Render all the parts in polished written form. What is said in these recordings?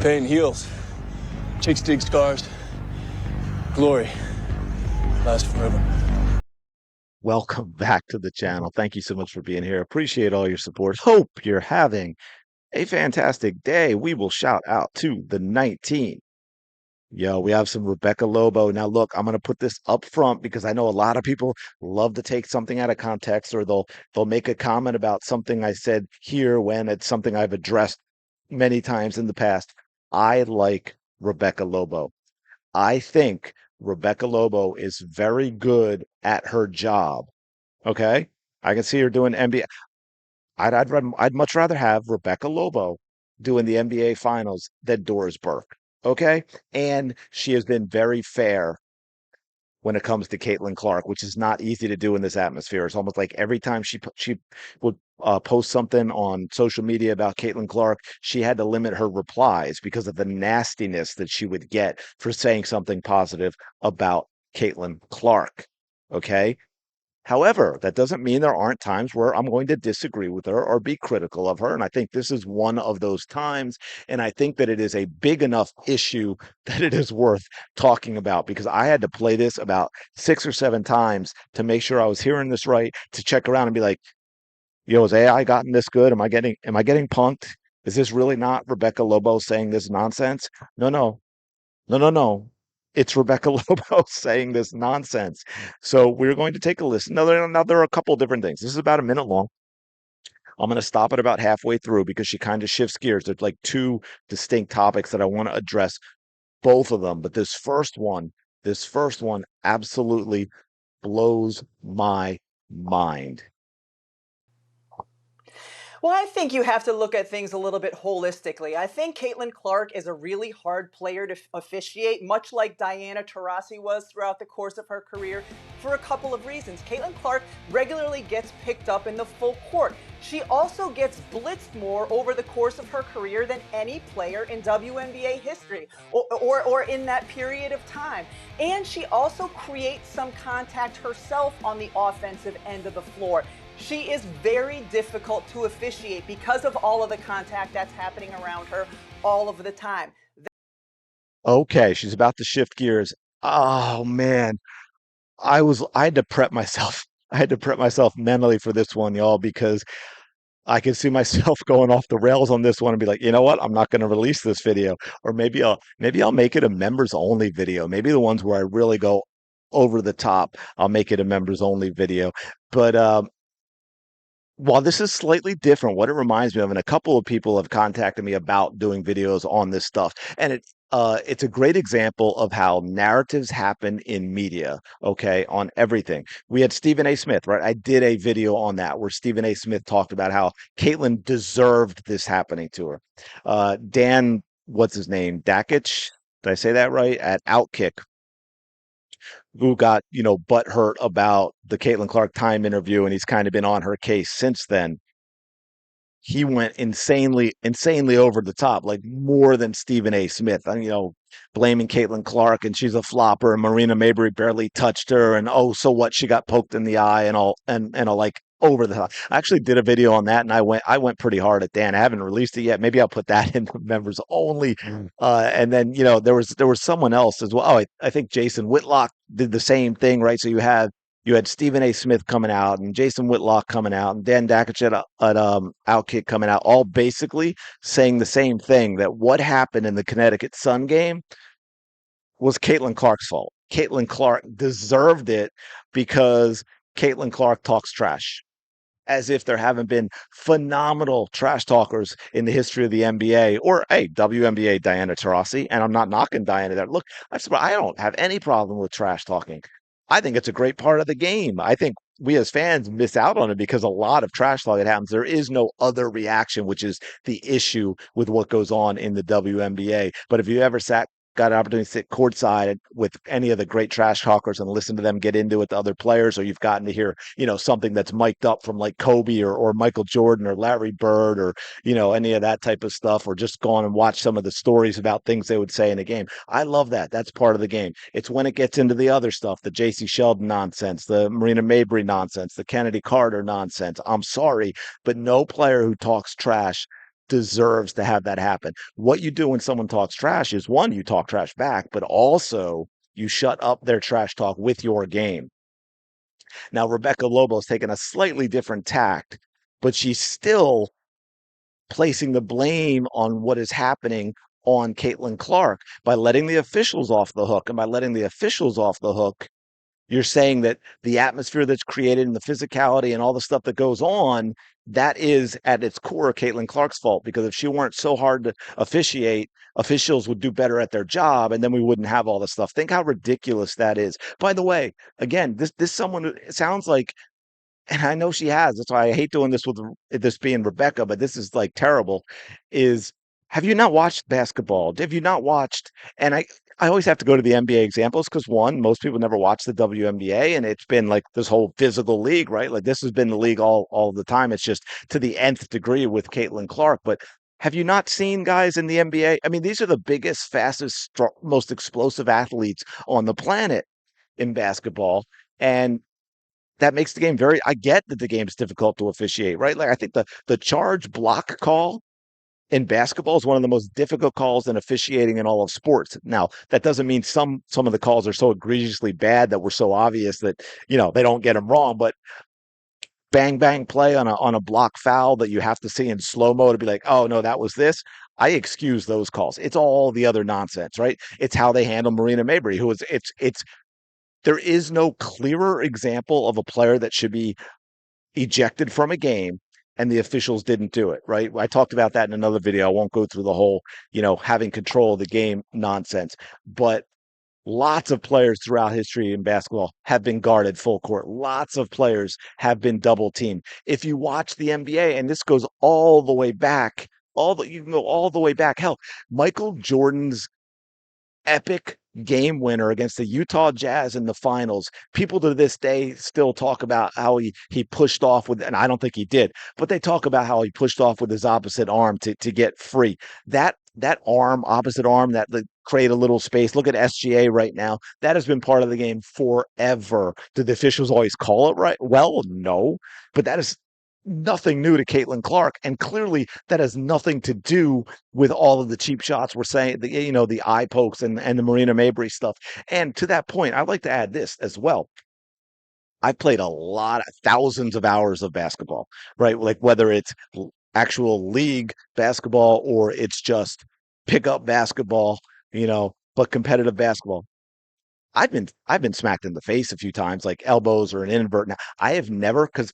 Pain heals. Chicks dig scars. Glory lasts forever. Welcome back to the channel. Thank you so much for being here. Appreciate all your support. Hope you're having a fantastic day. We will shout out to the 19. Yo, we have some Rebecca Lobo. Now, look, I'm going to put this up front because I know a lot of people love to take something out of context, or they'll make a comment about something I said here when it's something I've addressed many times in the past. I like Rebecca Lobo. I think Rebecca Lobo is very good at her job. Okay. I can see her doing NBA. I'd much rather have Rebecca Lobo doing the NBA finals than Doris Burke. Okay. And she has been very fair when it comes to Caitlin Clark, which is not easy to do in this atmosphere. It's almost like every time she would post something on social media about Caitlin Clark, she had to limit her replies because of the nastiness that she would get for saying something positive about Caitlin Clark. Okay. However, that doesn't mean there aren't times where I'm going to disagree with her or be critical of her. And I think this is one of those times. And I think that it is a big enough issue that it is worth talking about because I had to play this about 6 or 7 times to make sure I was hearing this right, to check around and be like, yo, is AI gotten this good? Am I getting punked? Is this really not Rebecca Lobo saying this nonsense? No, no, no, no, no. It's Rebecca Lobo saying this nonsense. So we're going to take a listen. Now, there are a couple different things. This is about a minute long. I'm going to stop it about halfway through because she kind of shifts gears. There's like two distinct topics that I want to address, both of them. But this first one absolutely blows my mind. Well, I think you have to look at things a little bit holistically. I think Caitlin Clark is a really hard player to officiate, much like Diana Taurasi was throughout the course of her career, for a couple of reasons. Caitlin Clark regularly gets picked up in the full court. She also gets blitzed more over the course of her career than any player in WNBA history or in that period of time. And she also creates some contact herself on the offensive end of the floor. She is very difficult to officiate because of all of the contact that's happening around her all of the time. Okay, she's about to shift gears. Oh man, I had to prep myself. I had to prep myself mentally for this one, y'all, because I can see myself going off the rails on this one and be like, you know what? I'm not going to release this video, or maybe I'll make it a members only video. Maybe the ones where I really go over the top, I'll make it a members only video. But while this is slightly different, what it reminds me of, and a couple of people have contacted me about doing videos on this stuff, and it's a great example of how narratives happen in media, okay, on everything. We had Stephen A. Smith, right? I did a video on that where Stephen A. Smith talked about how Caitlyn deserved this happening to her. Dan, what's his name? Dakich, did I say that right? At Outkick, who got, butthurt about the Caitlin Clark Time interview, and he's kind of been on her case since then. He went insanely over the top, like more than Stephen A. Smith. And, blaming Caitlin Clark and she's a flopper, and Marina Mabrey barely touched her, and oh, so what? She got poked in the eye and all, and all, like over the top. I actually did a video on that, and I went pretty hard at Dan. I haven't released it yet. Maybe I'll put that in the members only. And then there was someone else as well. Oh, I think Jason Whitlock did the same thing, right? So you had Stephen A. Smith coming out and Jason Whitlock coming out and Dan Dakich at Outkick coming out, all basically saying the same thing, that what happened in the Connecticut Sun game was Caitlin Clark's fault. Caitlin Clark deserved it because Caitlin Clark talks trash. As if there haven't been phenomenal trash talkers in the history of the NBA, or hey, WNBA Diana Taurasi. And I'm not knocking Diana there. Look, I don't have any problem with trash talking. I think it's a great part of the game. I think we as fans miss out on it because a lot of trash talk that happens. There is no other reaction, which is the issue with what goes on in the WNBA. But if you ever got an opportunity to sit courtside with any of the great trash talkers and listen to them get into it to other players, or you've gotten to hear, something that's mic'd up from like Kobe or Michael Jordan or Larry Bird, or, any of that type of stuff, or just gone and watched some of the stories about things they would say in a game. I love that. That's part of the game. It's when it gets into the other stuff, the JC Sheldon nonsense, the Marina Mabrey nonsense, the Kennedy Carter nonsense. I'm sorry, but no player who talks trash deserves to have that happen. What you do when someone talks trash is, one, you talk trash back, but also you shut up their trash talk with your game. Now, Rebecca Lobo's taken a slightly different tact, but she's still placing the blame on what is happening on Caitlin Clark by letting the officials off the hook. And by letting the officials off the hook, you're saying that the atmosphere that's created and the physicality and all the stuff that goes on, that is at its core Caitlin Clark's fault. Because if she weren't so hard to officiate, officials would do better at their job, and then we wouldn't have all this stuff. Think how ridiculous that is. By the way, again, this someone who sounds like, and I know she has. That's why I hate doing this with this being Rebecca, but this is like terrible. Is, have you not watched basketball? Have you not watched? And I always have to go to the NBA examples because, one, most people never watch the WNBA, and it's been like this whole physical league, right? Like this has been the league all the time. It's just to the nth degree with Caitlin Clark. But have you not seen guys in the NBA? I mean, these are the biggest, fastest, most explosive athletes on the planet in basketball, and that makes the game very, I get that the game is difficult to officiate, right? Like I think the charge block call in basketball is one of the most difficult calls in officiating in all of sports. Now, that doesn't mean some of the calls are so egregiously bad that were so obvious that, they don't get them wrong, but bang bang play on a block foul that you have to see in slow-mo to be like, "Oh no, that was this." I excuse those calls. It's all the other nonsense, right? It's how they handle Marina Mabrey, who is it's there is no clearer example of a player that should be ejected from a game, and the officials didn't do it, right? I talked about that in another video. I won't go through the whole, having control of the game nonsense, but lots of players throughout history in basketball have been guarded full court. Lots of players have been double teamed. If you watch the NBA, and this goes all the way back, you can go all the way back. Hell, Michael Jordan's epic game winner against the Utah Jazz in the finals. People to this day still talk about how he pushed off with, and I don't think he did, but they talk about how he pushed off with his opposite arm to get free. That arm, opposite arm, that create a little space. Look at SGA right now. That has been part of the game forever. Did the officials always call it right? Well, no, but that is nothing new to Caitlin Clark, and clearly that has nothing to do with all of the cheap shots we're saying, the eye pokes and the Marina Mabrey stuff. And to that point, I'd like to add this as well. I've played a lot of thousands of hours of basketball, right? Like whether it's actual league basketball or it's just pickup basketball, but competitive basketball. I've been smacked in the face a few times, like elbows or an invert. Now, I have never, because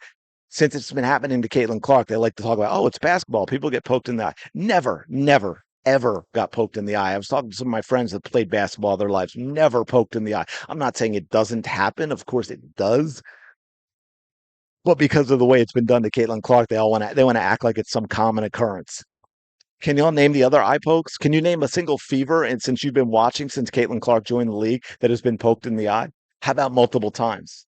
since it's been happening to Caitlin Clark, they like to talk about, oh, it's basketball. People get poked in the eye. Never, never, ever got poked in the eye. I was talking to some of my friends that played basketball their lives, never poked in the eye. I'm not saying it doesn't happen. Of course it does. But because of the way it's been done to Caitlin Clark, they want to act like it's some common occurrence. Can y'all name the other eye pokes? Can you name a single fever, and since you've been watching since Caitlin Clark joined the league, that has been poked in the eye? How about multiple times?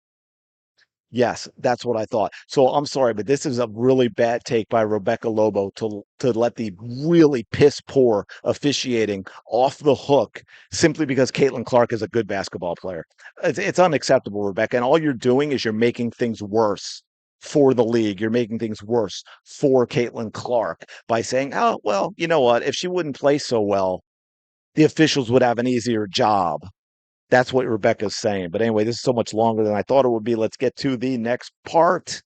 Yes, that's what I thought. So I'm sorry, but this is a really bad take by Rebecca Lobo to let the really piss poor officiating off the hook simply because Caitlin Clark is a good basketball player. It's unacceptable, Rebecca. And all you're doing is you're making things worse for the league. You're making things worse for Caitlin Clark by saying, "Oh, well, you know what? If she wouldn't play so well, the officials would have an easier job." That's what Rebecca's saying. But anyway, this is so much longer than I thought it would be. Let's get to the next part.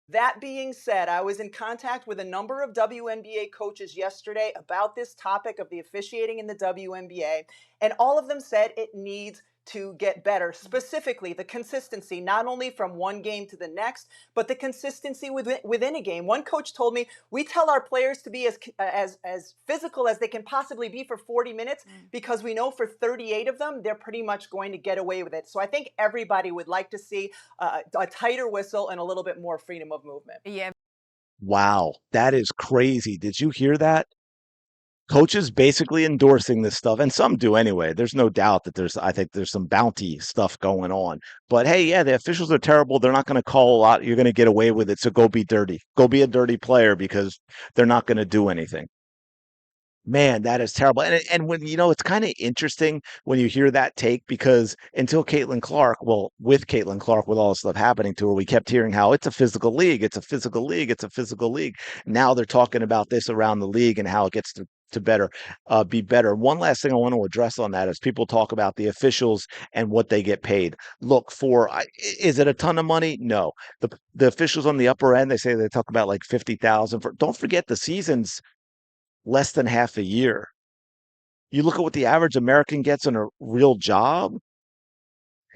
That being said, I was in contact with a number of WNBA coaches yesterday about this topic of the officiating in the WNBA, and all of them said it needs to get better. Specifically, the consistency, not only from one game to the next, but the consistency within a game. One coach told me, we tell our players to be as physical as they can possibly be for 40 minutes because we know for 38 of them, they're pretty much going to get away with it. So I think everybody would like to see a tighter whistle and a little bit more freedom of movement. Yeah. Wow, that is crazy. Did you hear that? Coaches basically endorsing this stuff, and some do anyway. There's no doubt that I think there's some bounty stuff going on. But hey, yeah, the officials are terrible. They're not going to call a lot. You're going to get away with it. So go be dirty. Go be a dirty player because they're not going to do anything. Man, that is terrible. And when it's kind of interesting when you hear that take because until Caitlin Clark, well, with Caitlin Clark, with all this stuff happening to her, we kept hearing how it's a physical league, it's a physical league, it's a physical league. Now they're talking about this around the league and how it gets to better be better. One last thing I want to address on that is people talk about the officials and what they get paid. Look, is it a ton of money? No. The officials on the upper end, they talk about like 50,000 for. Don't forget the season's less than half a year. You look at what the average American gets on a real job,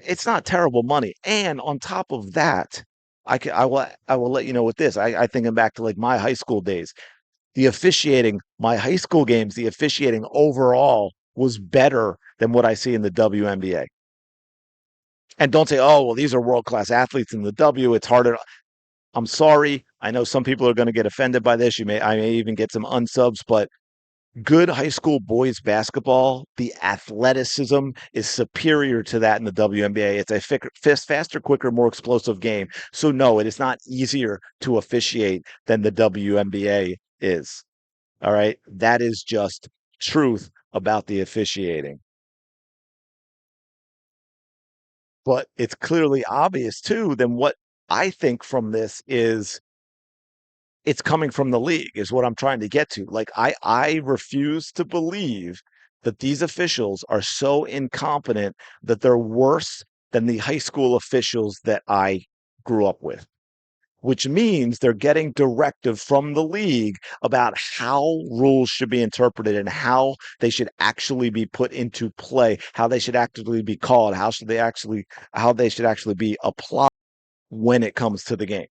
it's not terrible money. And on top of that, I will let you know with this. I thinking back to like my high school days. The officiating, my high school games, the officiating overall was better than what I see in the WNBA. And don't say, oh, well, these are world-class athletes in the W. It's harder. I'm sorry. I know some people are going to get offended by this. I may even get some unsubs, but good high school boys basketball, the athleticism is superior to that in the WNBA. It's a faster, quicker, more explosive game. So no, it is not easier to officiate than the WNBA is. All right. That is just truth about the officiating. But it's clearly obvious too, then what I think from this is it's coming from the league is what I'm trying to get to. Like I refuse to believe that these officials are so incompetent that they're worse than the high school officials that I grew up with, which means they're getting directive from the league about how rules should be interpreted and how they should actually be put into play, how they should actually be called, how they should actually be applied when it comes to the game.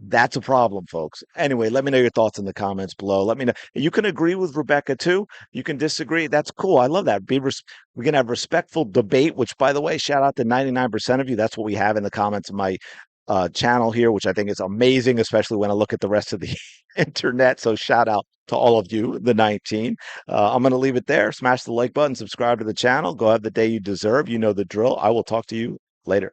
That's a problem, folks. Anyway, let me know your thoughts in the comments below. Let me know. You can agree with Rebecca too. You can disagree. That's cool. I love that. We can have respectful debate, which, by the way, shout out to 99% of you. That's what we have in the comments of my channel here, which I think is amazing, especially when I look at the rest of the internet. So shout out to all of you, the 19. I'm going to leave it there. Smash the like button, subscribe to the channel. Go have the day you deserve. You know the drill. I will talk to you later.